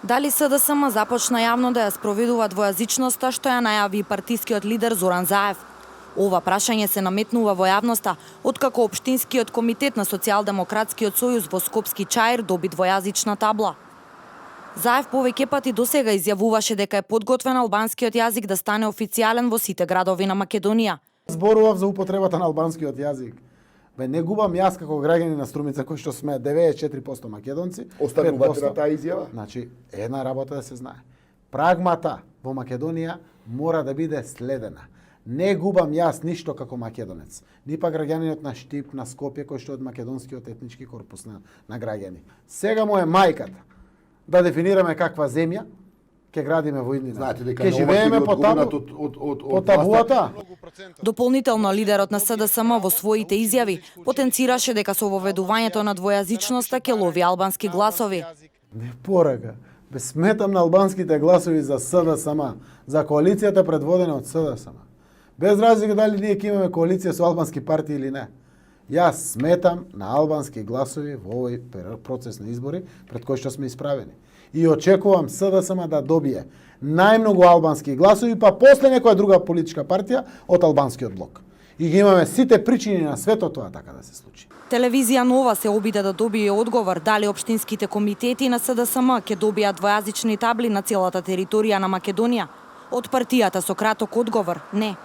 Дали СДСМ започна јавно да ја спроведува двојазичноста, што ја најави партискиот лидер Зоран Заев? Ова прашање се наметнува во јавноста, откако Општинскиот комитет на Социјалдемократскиот сојуз во Скопски Чаир доби двојазична табла. Заев повеќе пати досега изјавуваше дека е подготвен албанскиот јазик да стане официјален во сите градови на Македонија. Зборував за употребата на албанскиот јазик. Не губам јас како граѓани на Струмица, кои што сме 94% македонци. Останувате на таа изјава? Значи, една работа да се знае. Прагмата во Македонија мора да биде следена. Не губам јас ништо како македонец. Ни па граѓанинот на Штип, на Скопје, кој што е од македонскиот етнички корпус на граѓани. Сега му е мајката да дефинираме каква земја ќе градиме во иднина. Знаете дека ќе живееме по табуата. Дополнително, лидерот на СДСМ во своите изјави потенцираше дека со воведувањето на двојазичноста ќе лови албански гласови. Не порака. Без сметам на албанските гласови за СДСМ, за коалицијата предводена од СДСМ. Без разлика дали ние ќе имаме коалиција со албански партии или не. Јас сметам на албански гласови во овој процес на избори пред кој што сме исправени. И очекувам СДСМ да добие најмногу албански гласови, па после некоја друга политичка партија од албанскиот блок. И ги имаме сите причини на свето тоа така да се случи. Телевизија Нова се обиде да добие одговор дали општинските комитети на СДСМ ќе добијат двојазични табли на целата територија на Македонија. Од партијата со краток одговор – не.